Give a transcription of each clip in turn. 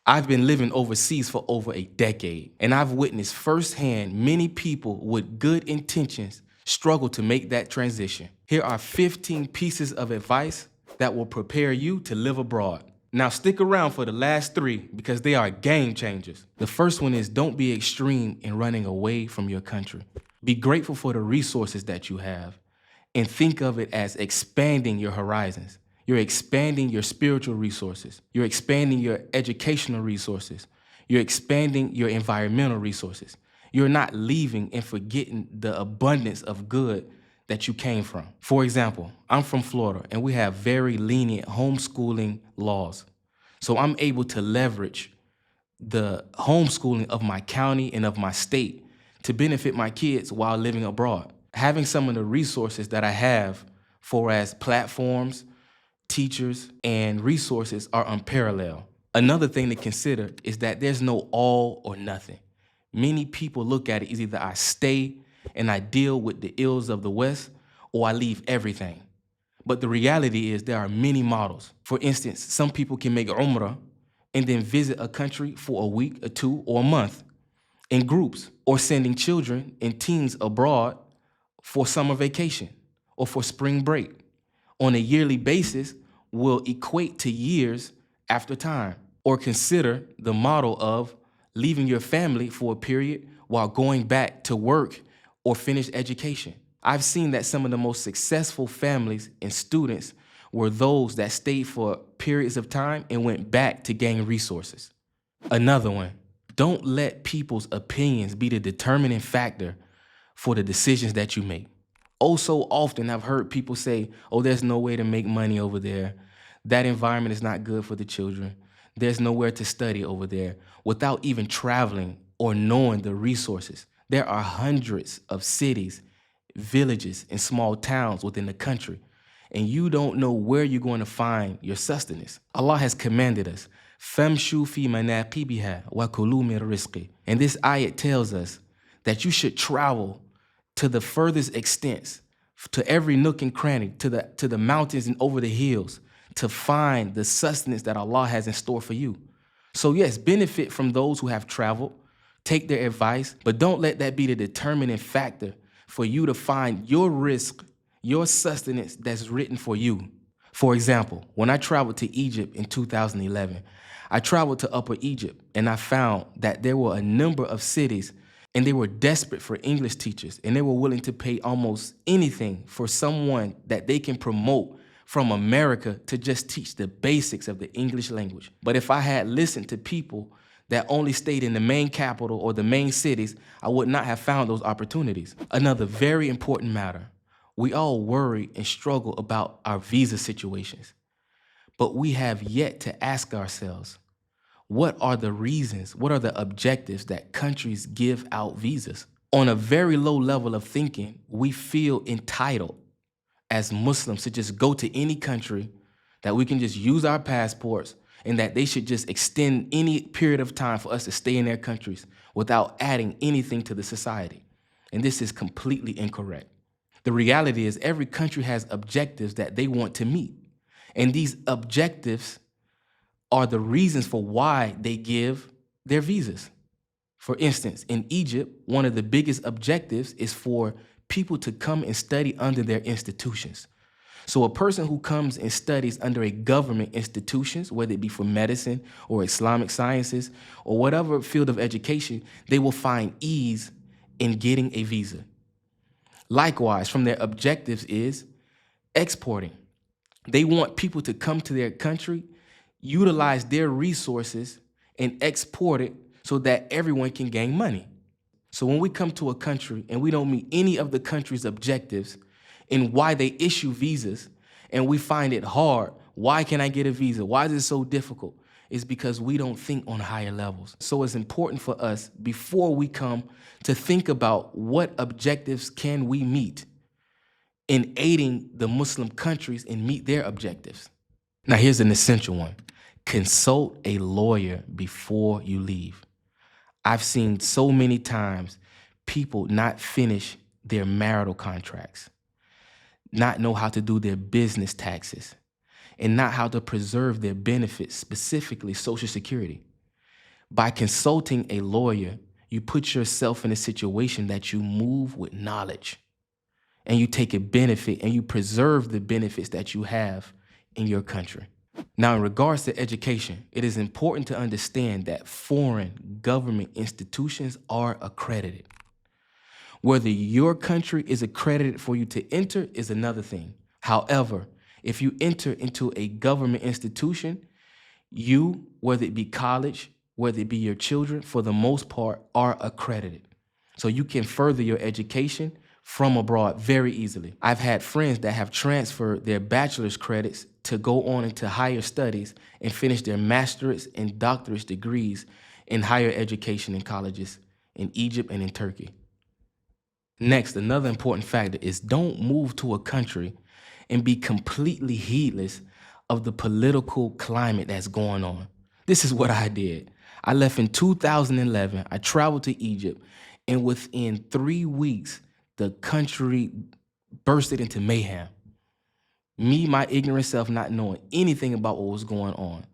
I've been living overseas for over a decade, and I've witnessed firsthand many people with good intentions struggle to make that transition. Here are 15 pieces of advice that will prepare you to live abroad. Now stick around for the last 3 because they are game changers. The first one is don't be extreme in running away from your country. Be grateful for the resources that you have and think of it as expanding your horizons. You're expanding your spiritual resources. You're expanding your educational resources. You're expanding your environmental resources. You're not leaving and forgetting the abundance of good that you came from. For example, I'm from Florida and we have very lenient homeschooling laws. So I'm able to leverage the homeschooling of my county and of my state to benefit my kids while living abroad. Having some of the resources that I have for as platforms, teachers, and resources are unparalleled. Another thing to consider is that there's no all or nothing. Many people look at it as either I stay and I deal with the ills of the West or I leave everything. But the reality is there are many models. For instance, some people can make Umrah and then visit a country for a week or 2 or a month in groups, or sending children and teens abroad for summer vacation or for spring break on a yearly basis will equate to years after time. Or consider the model of leaving your family for a period while going back to work or finish education. I've seen that some of the most successful families and students were those that stayed for periods of time and went back to gain resources. Another one, don't let people's opinions be the determining factor for the decisions that you make. Oh, so often I've heard people say, oh, there's no way to make money over there. That environment is not good for the children. There's nowhere to study over there, without even traveling or knowing the resources. There are hundreds of cities, villages, and small towns within the country, and you don't know where you're going to find your sustenance. Allah has commanded us, "Famshu fi manaqibiha wa kulu min rizqi." And this ayat tells us that you should travel to the furthest extents, to every nook and cranny, to the mountains and over the hills, to find the sustenance that Allah has in store for you. So yes, benefit from those who have traveled, take their advice, but don't let that be the determining factor for you to find your risk, your sustenance that's written for you. For example, when I traveled to Egypt in 2011, I traveled to Upper Egypt and I found that there were a number of cities and they were desperate for English teachers and they were willing to pay almost anything for someone that they can promote from America to just teach the basics of the English language. But if I had listened to people that only stayed in the main capital or the main cities, I would not have found those opportunities. Another very important matter, we all worry and struggle about our visa situations, but we have yet to ask ourselves, what are the reasons, what are the objectives that countries give out visas? On a very low level of thinking, we feel entitled as Muslims to just go to any country, that we can just use our passports, and that they should just extend any period of time for us to stay in their countries without adding anything to the society. And this is completely incorrect. The reality is every country has objectives that they want to meet. And these objectives are the reasons for why they give their visas. For instance, in Egypt, one of the biggest objectives is for people to come and study under their institutions. So a person who comes and studies under a government institutions, whether it be for medicine or Islamic sciences or whatever field of education, they will find ease in getting a visa. Likewise, from their objectives is exporting. They want people to come to their country, utilize their resources, and export it so that everyone can gain money. So when we come to a country and we don't meet any of the country's objectives and why they issue visas, and we find it hard, why can I get a visa? Why is it so difficult? It's because we don't think on higher levels. So it's important for us, before we come, to think about what objectives can we meet in aiding the Muslim countries and meet their objectives. Now here's an essential one. Consult a lawyer before you leave. I've seen so many times people not finish their marital contracts, not know how to do their business taxes, and not how to preserve their benefits, specifically Social Security. By consulting a lawyer, you put yourself in a situation that you move with knowledge and you take a benefit and you preserve the benefits that you have in your country. Now, in regards to education, it is important to understand that foreign government institutions are accredited. Whether your country is accredited for you to enter is another thing. However, if you enter into a government institution, you, whether it be college, whether it be your children, for the most part, are accredited. So you can further your education from abroad very easily. I've had friends that have transferred their bachelor's credits to go on into higher studies and finish their master's and doctorate degrees in higher education in colleges in Egypt and in Turkey. Next, another important factor is don't move to a country and be completely heedless of the political climate that's going on. This is what I did. I left in 2011. I traveled to Egypt, and within 3 weeks, the country bursted into mayhem. Me, my ignorant self, not knowing anything about what was going on.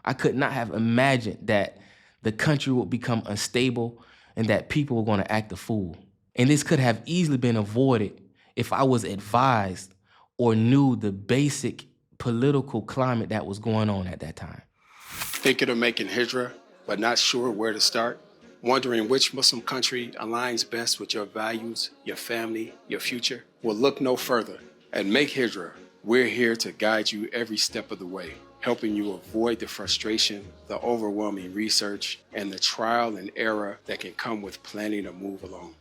I could not have imagined that the country would become unstable and that people were going to act a fool. And this could have easily been avoided if I was advised or knew the basic political climate that was going on at that time. Thinking of making Hijrah, but not sure where to start? Wondering which Muslim country aligns best with your values, your family, your future? Well, look no further. At Make Hijrah, we're here to guide you every step of the way, helping you avoid the frustration, the overwhelming research, and the trial and error that can come with planning a move alone.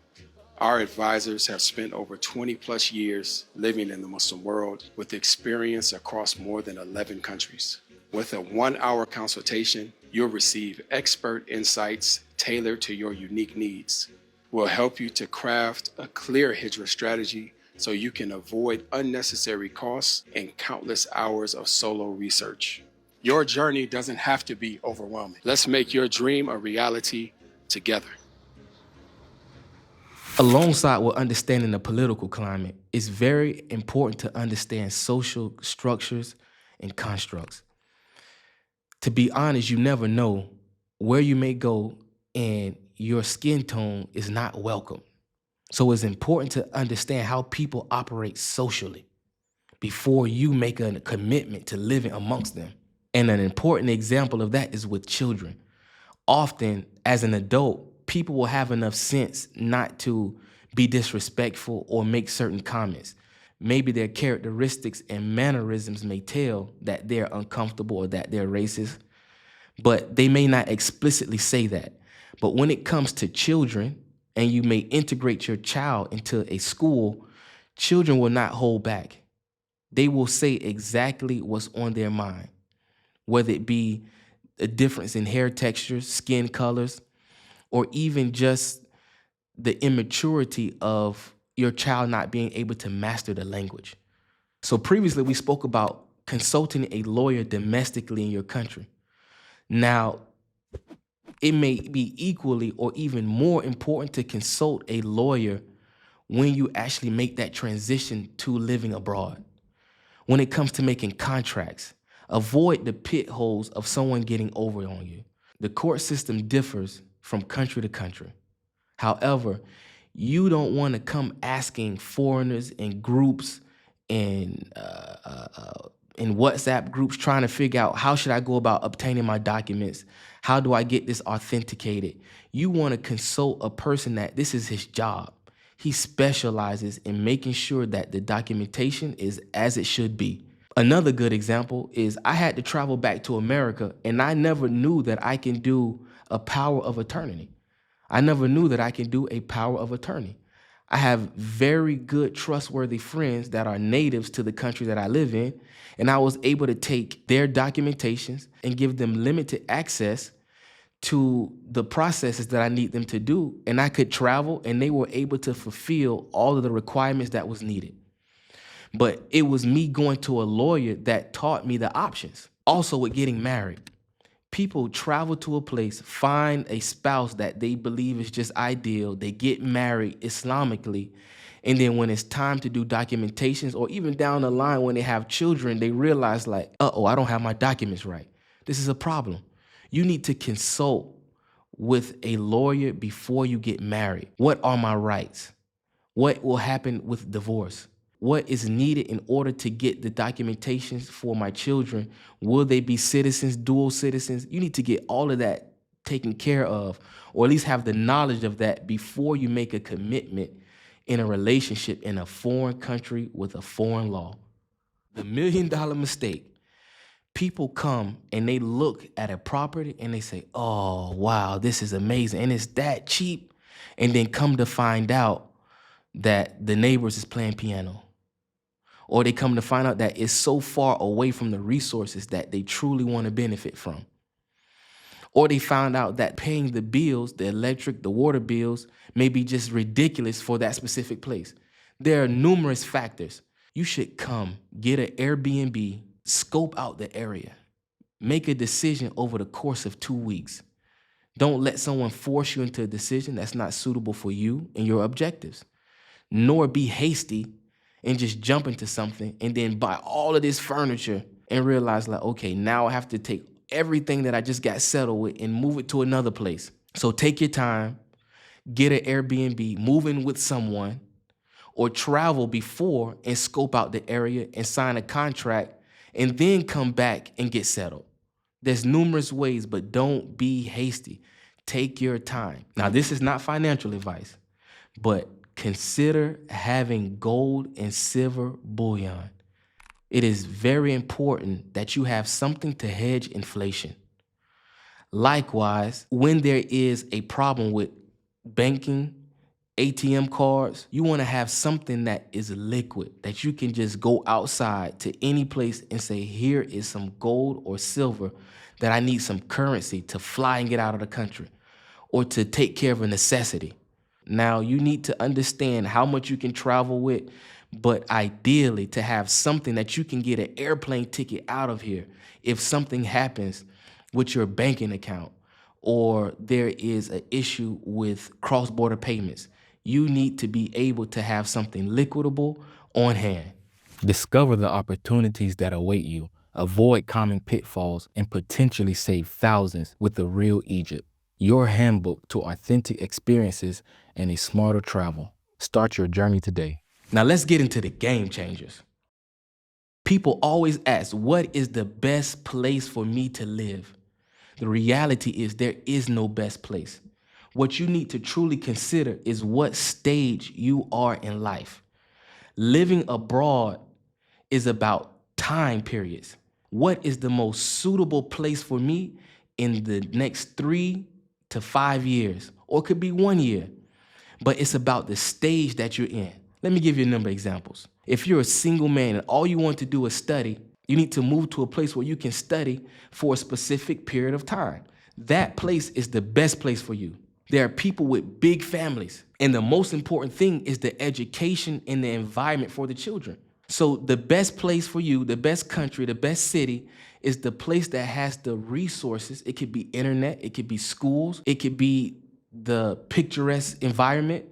Our advisors have spent over 20 plus years living in the Muslim world with experience across more than 11 countries. With a 1-hour consultation, you'll receive expert insights tailored to your unique needs. We'll help you to craft a clear Hijrah strategy so you can avoid unnecessary costs and countless hours of solo research. Your journey doesn't have to be overwhelming. Let's make your dream a reality together. Alongside with understanding the political climate, it's very important to understand social structures and constructs. To be honest, you never know where you may go and your skin tone is not welcome. So it's important to understand how people operate socially before you make a commitment to living amongst them. And an important example of that is with children. Often, as an adult, people will have enough sense not to be disrespectful or make certain comments. Maybe their characteristics and mannerisms may tell that they're uncomfortable or that they're racist, but they may not explicitly say that. But when it comes to children, and you may integrate your child into a school, children will not hold back. They will say exactly what's on their mind, whether it be a difference in hair textures, skin colors, or even just the immaturity of your child not being able to master the language. So previously we spoke about consulting a lawyer domestically in your country. Now, it may be equally or even more important to consult a lawyer when you actually make that transition to living abroad. When it comes to making contracts, avoid the pit holes of someone getting over on you. The court system differs from country to country. However, you don't want to come asking foreigners and groups and in WhatsApp groups trying to figure out how should I go about obtaining my documents? How do I get this authenticated? You want to consult a person that this is his job. He specializes in making sure that the documentation is as it should be. Another good example is I had to travel back to America and I never knew that I can do a power of attorney. I never knew that I can do a power of attorney. I have very good, trustworthy friends that are natives to the country that I live in, and I was able to take their documentations and give them limited access to the processes that I need them to do, and I could travel, and they were able to fulfill all of the requirements that was needed. But it was me going to a lawyer that taught me the options. Also with getting married. People travel to a place, find a spouse that they believe is just ideal, they get married Islamically, and then when it's time to do documentations or even down the line when they have children, they realize like, uh-oh, I don't have my documents right. This is a problem. You need to consult with a lawyer before you get married. What are my rights? What will happen with divorce? What is needed in order to get the documentations for my children? Will they be citizens, dual citizens? You need to get all of that taken care of, or at least have the knowledge of that before you make a commitment in a relationship in a foreign country with a foreign law. The $1 million mistake. People come and they look at a property and they say, oh, wow, this is amazing. And it's that cheap. And then come to find out that the neighbors is playing piano. Or they come to find out that it's so far away from the resources that they truly want to benefit from. Or they found out that paying the bills, the electric, the water bills, may be just ridiculous for that specific place. There are numerous factors. You should come, get an Airbnb, scope out the area, make a decision over the course of 2 weeks. Don't let someone force you into a decision that's not suitable for you and your objectives, nor be hasty and just jump into something and then buy all of this furniture and realize like, okay, now I have to take everything that I just got settled with and move it to another place. So take your time, get an Airbnb, move in with someone, or travel before and scope out the area and sign a contract and then come back and get settled. There's numerous ways, but don't be hasty. Take your time. Now, this is not financial advice, but consider having gold and silver bullion. It is very important that you have something to hedge inflation. Likewise, when there is a problem with banking, ATM cards, you want to have something that is liquid, that you can just go outside to any place and say, here is some gold or silver that I need some currency to fly and get out of the country or to take care of a necessity. Now, you need to understand how much you can travel with, but ideally to have something that you can get an airplane ticket out of here if something happens with your banking account or there is an issue with cross-border payments. You need to be able to have something liquidable on hand. Discover the opportunities that await you, avoid common pitfalls, and potentially save thousands with the Real Egypt, your handbook to authentic experiences and a smarter travel. Start your journey today. Now let's get into the game changers. People always ask, what is the best place for me to live? The reality is there is no best place. What you need to truly consider is what stage you are in life. Living abroad is about time periods. What is the most suitable place for me in the next 3 to 5 years, or it could be 1 year, but it's about the stage that you're in. Let me give you a number of examples. If you're a single man and all you want to do is study, you need to move to a place where you can study for a specific period of time. That place is the best place for you. There are people with big families, and the most important thing is the education and the environment for the children. So the best place for you, the best country, the best city is the place that has the resources. It could be internet, it could be schools, it could be the picturesque environment.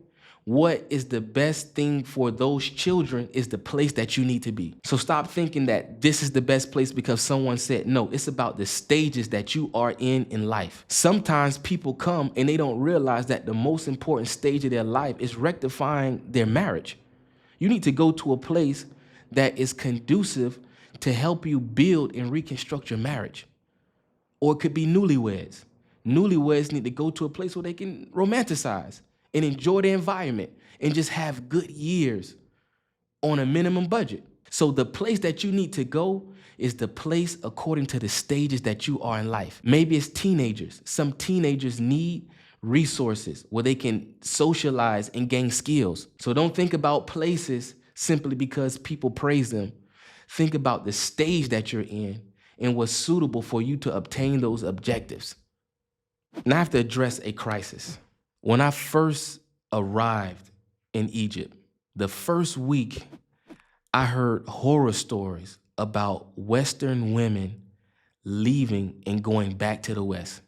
What is the best thing for those children is the place that you need to be. So stop thinking that this is the best place because someone said. No, it's about the stages that you are in life. Sometimes people come and they don't realize that the most important stage of their life is rectifying their marriage. You need to go to a place that is conducive to help you build and reconstruct your marriage. Or it could be newlyweds. Newlyweds need to go to a place where they can romanticize and enjoy the environment and just have good years on a minimum budget. So the place that you need to go is the place according to the stages that you are in life. Maybe it's teenagers. Some teenagers need resources where they can socialize and gain skills. So don't think about places simply because people praise them. Think about the stage that you're in and what's suitable for you to obtain those objectives. Now I have to address a crisis. When I first arrived in Egypt, the first week I heard horror stories about Western women leaving and going back to the West.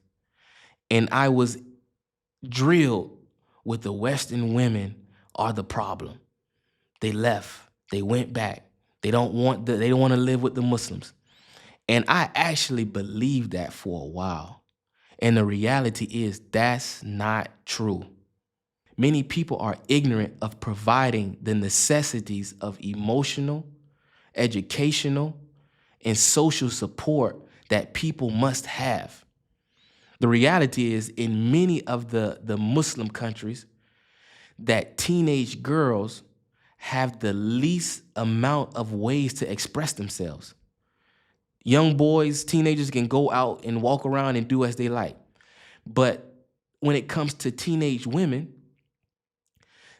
And I was drilled with the Western women are the problem. They left, they went back. They don't want to live with the Muslims. And I actually believed that for a while. And the reality is that's not true. Many people are ignorant of providing the necessities of emotional, educational, and social support that people must have. The reality is, in many of the Muslim countries, that teenage girls have the least amount of ways to express themselves. Young boys, teenagers can go out and walk around and do as they like. But when it comes to teenage women,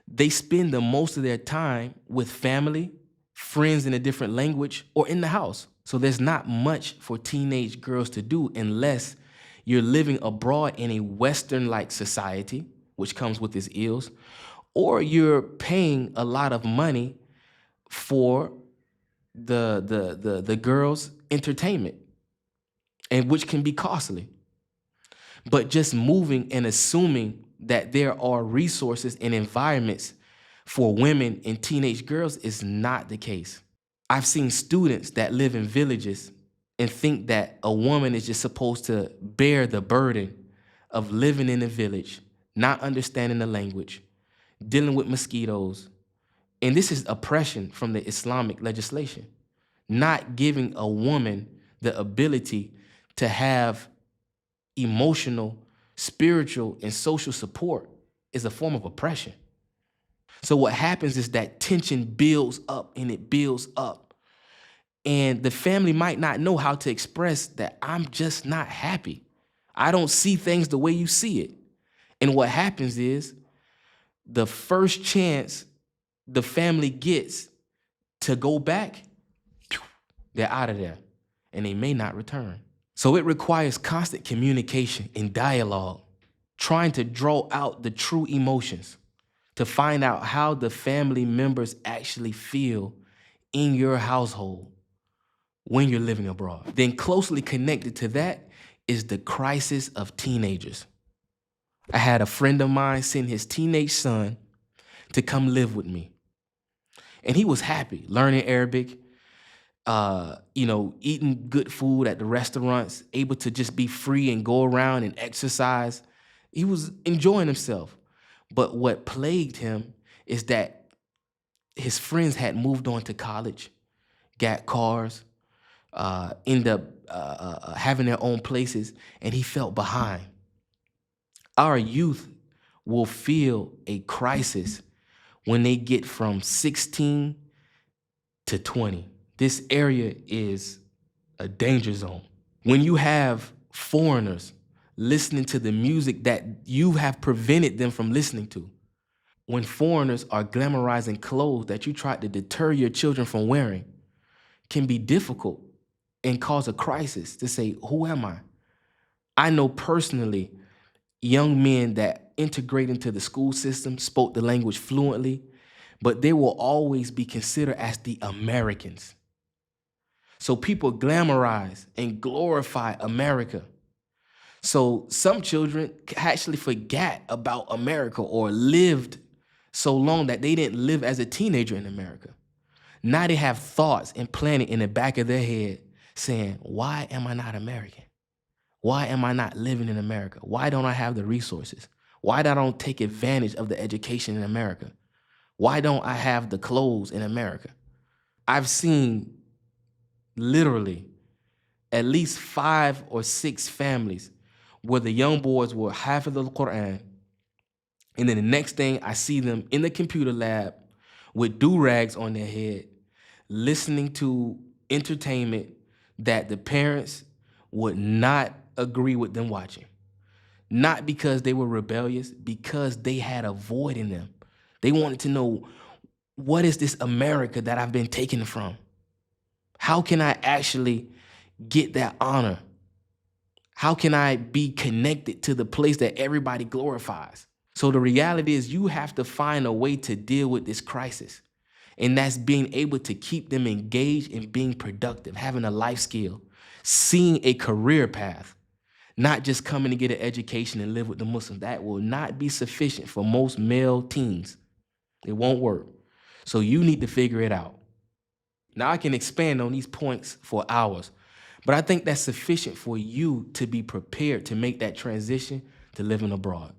they spend the most of their time with family, friends in a different language, or in the house. So there's not much for teenage girls to do unless you're living abroad in a Western-like society, which comes with its ills, or you're paying a lot of money for the girls' entertainment, and which can be costly. But just moving and assuming that there are resources and environments for women and teenage girls is not the case. I've seen students that live in villages and think that a woman is just supposed to bear the burden of living in a village, not understanding the language, dealing with mosquitoes. And this is oppression from the Islamic legislation, not giving a woman the ability to have emotional, spiritual, and social support is a form of oppression. So what happens is that tension builds up and it builds up. And the family might not know how to express that I'm just not happy. I don't see things the way you see it. And what happens is the first chance the family gets to go back, they're out of there and they may not return. So it requires constant communication and dialogue, trying to draw out the true emotions, to find out how the family members actually feel in your household when you're living abroad. Then closely connected to that is the crisis of teenagers. I had a friend of mine send his teenage son to come live with me. And he was happy learning Arabic, eating good food at the restaurants, able to just be free and go around and exercise. He was enjoying himself. But what plagued him is that his friends had moved on to college, got cars, ended up having their own places, and he felt behind. Our youth will feel a crisis when they get from 16 to 20. This area is a danger zone. When you have foreigners listening to the music that you have prevented them from listening to, when foreigners are glamorizing clothes that you tried to deter your children from wearing, can be difficult and cause a crisis to say, who am I? I know personally young men that integrate into the school system, spoke the language fluently, but they will always be considered as the Americans. So people glamorize and glorify America. So some children actually forgot about America or lived so long that they didn't live as a teenager in America. Now they have thoughts and planning in the back of their head saying, why am I not American? Why am I not living in America? Why don't I have the resources? Why don't I take advantage of the education in America? Why don't I have the clothes in America? I've seen literally at least 5 or 6 families where the young boys were Hafiz al-Quran, and then the next thing I see them in the computer lab with do-rags on their head, listening to entertainment that the parents would not agree with them watching. Not because they were rebellious, because they had a void in them. They wanted to know, what is this America that I've been taken from? How can I actually get that honor? How can I be connected to the place that everybody glorifies? So the reality is you have to find a way to deal with this crisis. And that's being able to keep them engaged and being productive, having a life skill, seeing a career path, not just coming to get an education and live with the Muslims. That will not be sufficient for most male teens. It won't work. So you need to figure it out. Now I can expand on these points for hours, But I think that's sufficient for you to be prepared to make that transition to living abroad.